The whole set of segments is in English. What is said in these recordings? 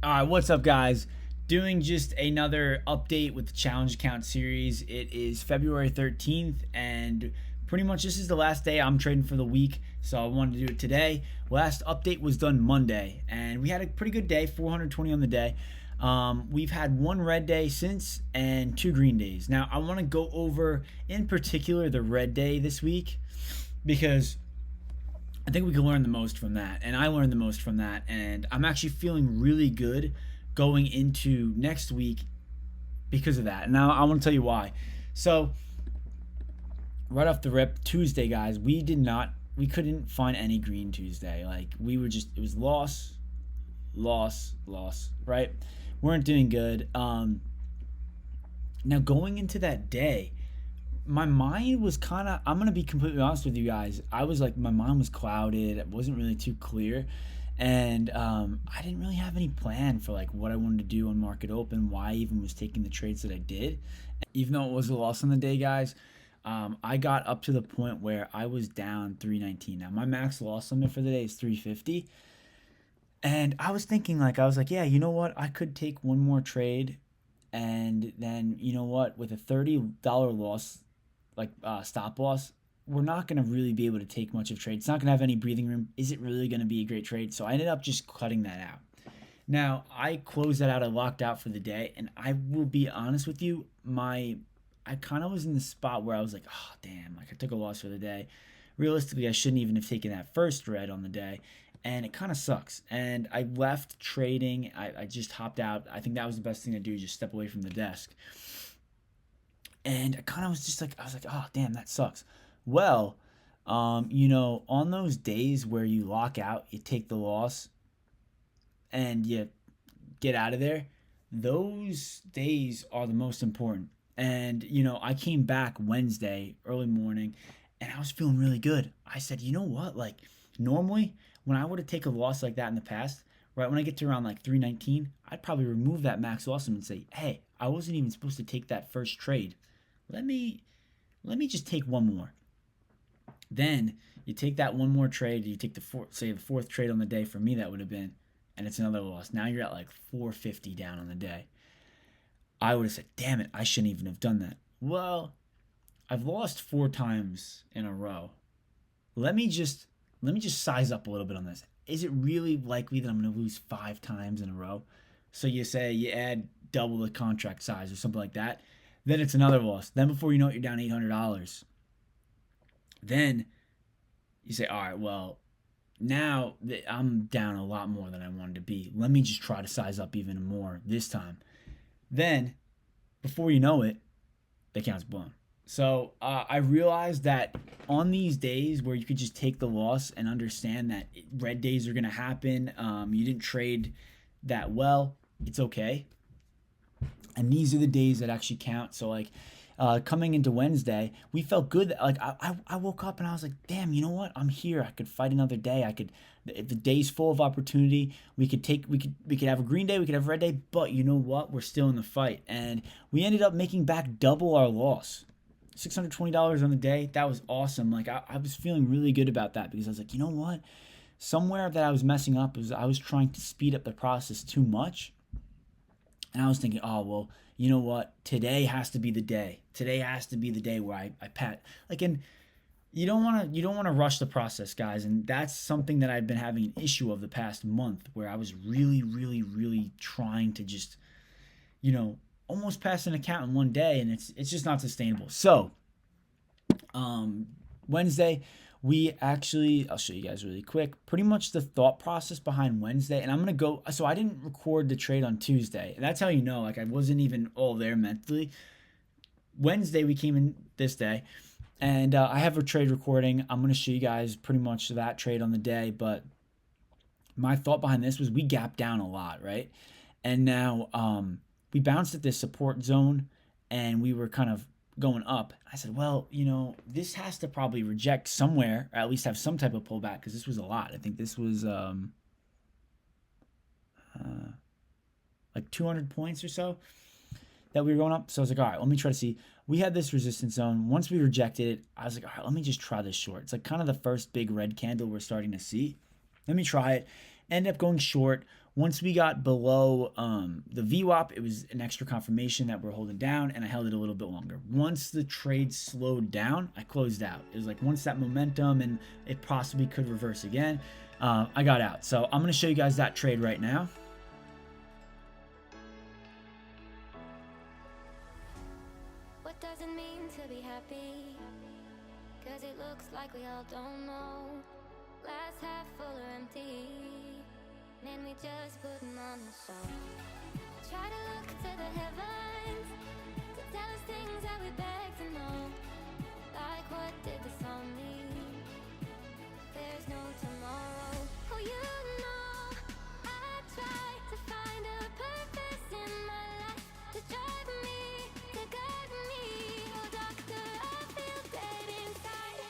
All right, what's up, guys? Doing just another update with the challenge account series. It is February 13th, and pretty much this is the last day I'm trading for the week, so I wanted to do it today. Last update was done Monday, and we had a pretty good day, 420 on the day. We've had one red day since and two green days. Now, I want to go over in particular the red day this week because I think we can learn the most from that, and I learned the most from that, and I'm actually feeling really good going into next week because of that. And now I want to tell you why. So, right off the rip, Tuesday, guys, we couldn't find any green Tuesday. Like, it was loss, loss, loss, right? Weren't doing good. Now, going into that day, my mind was kind of, I'm going to be completely honest with you guys. I was like, my mind was clouded. It wasn't really too clear. And I didn't really have any plan for like what I wanted to do on market open, why I even was taking the trades that I did. Even though it was a loss on the day, guys, I got up to the point where I was down 319. Now, my max loss limit for the day is 350. And I was thinking, like, yeah, you know what? I could take one more trade. And then, you know what? With a $30 loss, like stop loss, we're not going to really be able to take much of trade. It's not going to have any breathing room. Is it really going to be a great trade? So I ended up just cutting that out. Now I closed that out. I locked out for the day, and I will be honest with you. I kind of was in the spot where I was like, oh damn, like I took a loss for the day. Realistically, I shouldn't even have taken that first red on the day, and it kind of sucks. And I left trading. I just hopped out. I think that was the best thing to do. Just step away from the desk. And I kind of was just like, I was like, oh damn, that sucks. Well, on those days where you lock out, you take the loss, and you get out of there, those days are the most important. And I came back Wednesday early morning, and I was feeling really good. I said, you know what? Like normally, when I were to take a loss like that in the past, right when I get to around like 319, I'd probably remove that max loss and say, hey, I wasn't even supposed to take that first trade. Let me let me just take one more. Then you take that one more trade, you take the fourth trade on the day. For me, that would have been, and it's another loss. Now you're at like 450 down on the day. I would have said, damn it, I shouldn't even have done that. Well, I've lost four times in a row. Let me just let me just size up a little bit on this. Is it really likely that I'm going to lose five times in a row? So you say you add double the contract size or something like that. Then it's another loss. Then before you know it, you're down $800. Then you say, all right, well, now that I'm down a lot more than I wanted to be. Let me just try to size up even more this time. Then, before you know it, the account's blown. So I realized that on these days where you could just take the loss and understand that red days are going to happen, you didn't trade that well, it's okay. And these are the days that actually count. So like coming into Wednesday, we felt good. Like I woke up and I was like, damn, you know what? I'm here. I could fight another day. I could. If the day's full of opportunity, we could have a green day, we could have a red day. But you know what? We're still in the fight, and we ended up making back double our loss. $620 on the day. That was awesome. Like I was feeling really good about that because I was like, you know what? Somewhere that I was messing up was I was trying to speed up the process too much, and I was thinking, oh, well, you know what? Today has to be the day. Today has to be the day where I pat. Like, and you don't want to rush the process, guys. And that's something that I've been having an issue of the past month where I was really, really, really trying to just, almost pass an account in one day, and it's just not sustainable. So, Wednesday, we actually, I'll show you guys really quick, pretty much the thought process behind Wednesday. And I'm going to go, so I didn't record the trade on Tuesday. And that's how you know, like, I wasn't even all there mentally. Wednesday, we came in this day, and I have a trade recording. I'm going to show you guys pretty much that trade on the day. But my thought behind this was we gapped down a lot, right? And now we bounced at this support zone, and we were kind of going up. I said, well, this has to probably reject somewhere, or at least have some type of pullback, because this was a lot. I think this was like 200 points or so that we were going up. So I was like, all right, let me try to see. We had this resistance zone. Once we rejected it, I was like, all right, let me just try this short. It's like kind of the first big red candle we're starting to see. Let me try it. Ended up going short. Once we got below the VWAP, it was an extra confirmation that we're holding down, and I held it a little bit longer. Once the trade slowed down, I closed out. It was like once that momentum and it possibly could reverse again, I got out. So I'm going to show you guys that trade right now. What does it mean to be happy? Cause it looks like we all don't know. Glass half full or empty. Man, we just putting on the show. Try to look to the heavens to tell us things that we beg to know. Like what did this all mean? There's no tomorrow. Oh, you know, I try to find a purpose in my life to drive me, to guide me. Oh, doctor, I feel dead inside.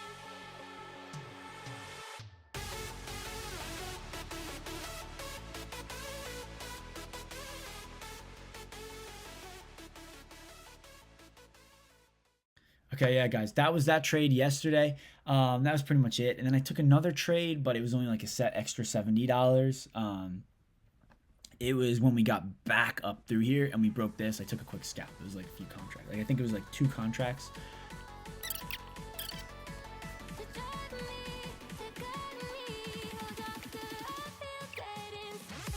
Okay, yeah, guys, that was that trade yesterday. That was pretty much it. And then I took another trade, but it was only like a set extra $70. It was when we got back up through here and we broke this. I took a quick scalp. It was like a few contracts. Like I think it was like 2 contracts. To drive me, to guide me. Oh, doctor, I feel dead inside.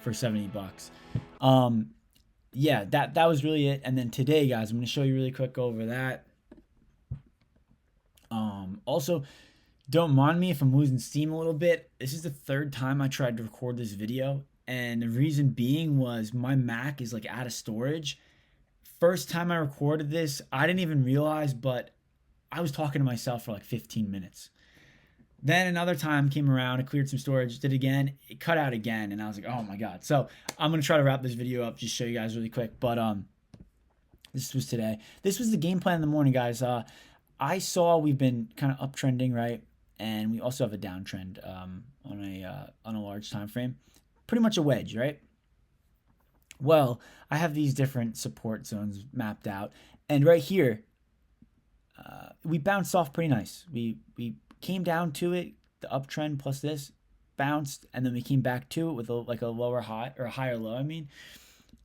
For $70. Yeah, that was really it. And then today, guys, I'm gonna show you really quick over that. Also, don't mind me if I'm losing steam a little bit. This is the third time I tried to record this video, and the reason being was my Mac is like out of storage. First time I recorded this, I didn't even realize, but I was talking to myself for like 15 minutes. Then another time came around, I cleared some storage, did it again, it cut out again, and I was like, oh my god. So I'm gonna try to wrap this video up, just show you guys really quick. But this was today. This was the game plan in the morning, guys. I saw we've been kind of uptrending, right? And we also have a downtrend on a large time frame. Pretty much a wedge, right? Well, I have these different support zones mapped out, and right here, we bounced off pretty nice. We came down to it, the uptrend plus this bounced, and then we came back to it with like a lower high or a higher low. I mean,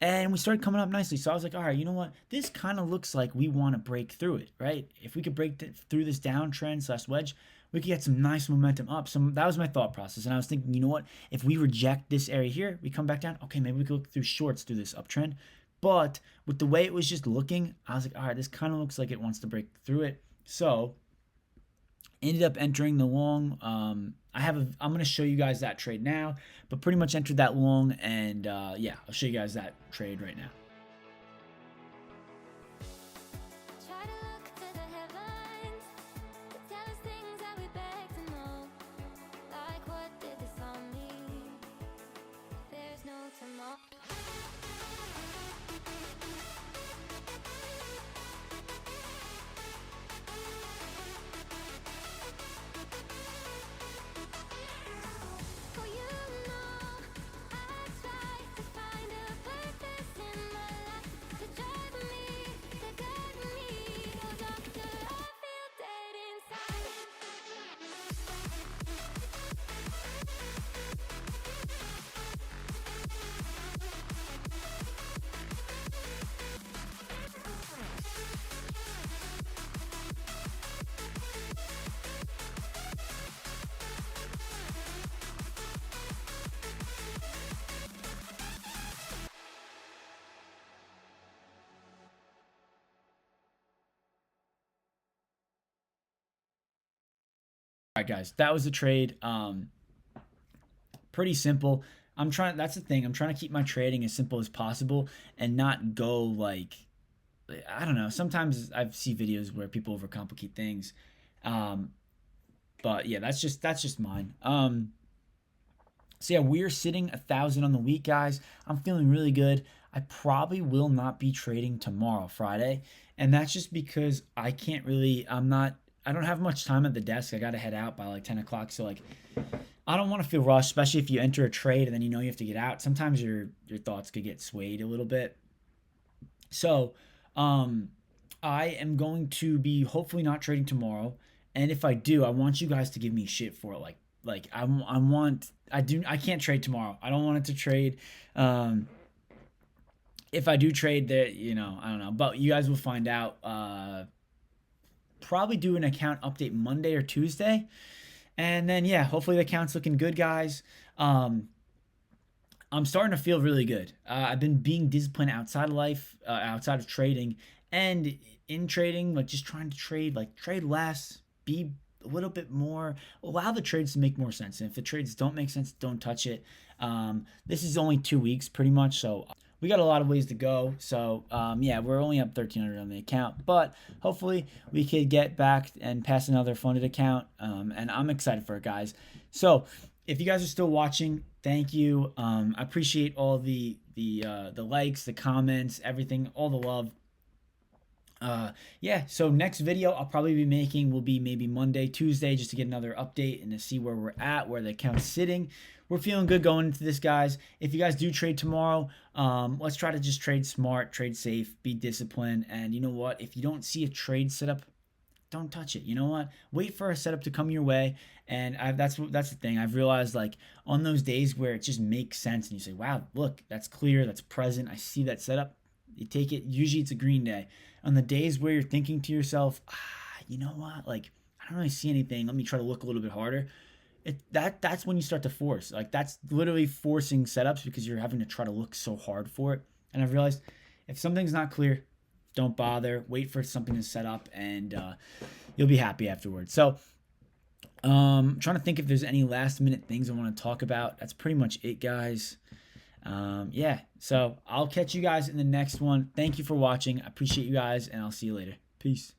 and we started coming up nicely. So I was like, all right, you know what? This kind of looks like we want to break through it, right? If we could break through this downtrend slash wedge, we could get some nice momentum up. So that was my thought process. And I was thinking, you know what? If we reject this area here, we come back down. Okay, maybe we could look through shorts through this uptrend. But with the way it was just looking, I was like, all right, this kind of looks like it wants to break through it. So ended up entering the long. I'm going to show you guys that trade now, but pretty much entered that long, and yeah, I'll show you guys that trade right now. Try to look to the heavens to tell us things that we beg to know. Like what did this all mean? There's no tomorrow. Oh, you know, I try to find a purpose in my life to drive me, to guide me. Oh, doctor, I feel dead inside. All right, guys, that was the trade. Pretty simple. That's the thing. I'm trying to keep my trading as simple as possible and not go like, I don't know. Sometimes I see videos where people overcomplicate things. Um, But yeah, that's just mine. So yeah, we're sitting 1,000 on the week, guys. I'm feeling really good. I probably will not be trading tomorrow, Friday, and that's just because I can't really. I'm not. I don't have much time at the desk. I got to head out by like 10 o'clock. So like, I don't want to feel rushed, especially if you enter a trade and then you know you have to get out. Sometimes your thoughts could get swayed a little bit. So, um, I am going to be hopefully not trading tomorrow, and if I do, I want you guys to give me shit for it. Like I want I can't trade tomorrow. I don't want it to trade. Um, if I do trade, that I don't know, but you guys will find out. Probably do an account update Monday or Tuesday, and then yeah, hopefully the account's looking good, guys. Um, I'm starting to feel really good. I've been being disciplined outside of life, outside of trading, and in trading, like just trying to trade, like trade less, be a little bit more, allow the trades to make more sense. And if the trades don't make sense, don't touch it. This is only 2 weeks, pretty much, so we got a lot of ways to go. So yeah, we're only up 1,300 on the account, but hopefully we could get back and pass another funded account. And I'm excited for it, guys. So if you guys are still watching, thank you. I appreciate all the likes, the comments, everything, all the love. Yeah, so next video I'll probably be making will be maybe Monday, Tuesday, just to get another update and to see where we're at, where the account's sitting. We're feeling good going into this, guys. If you guys do trade tomorrow, let's try to just trade smart, trade safe, be disciplined. And you know what? If you don't see a trade setup, don't touch it. You know what? Wait for a setup to come your way. And that's the thing. I've realized, like, on those days where it just makes sense and you say, "Wow, look, that's clear, that's present. I see that setup." You take it. Usually, it's a green day. On the days where you're thinking to yourself, you know what? Like, I don't really see anything. Let me try to look a little bit harder. That's when you start to force. Like, that's literally forcing setups because you're having to try to look so hard for it. And I've realized if something's not clear, don't bother. Wait for something to set up, and you'll be happy afterwards. So, trying to think if there's any last minute things I want to talk about. That's pretty much it, guys. Yeah, so I'll catch you guys in the next one. Thank you for watching. I appreciate you guys, and I'll see you later. Peace.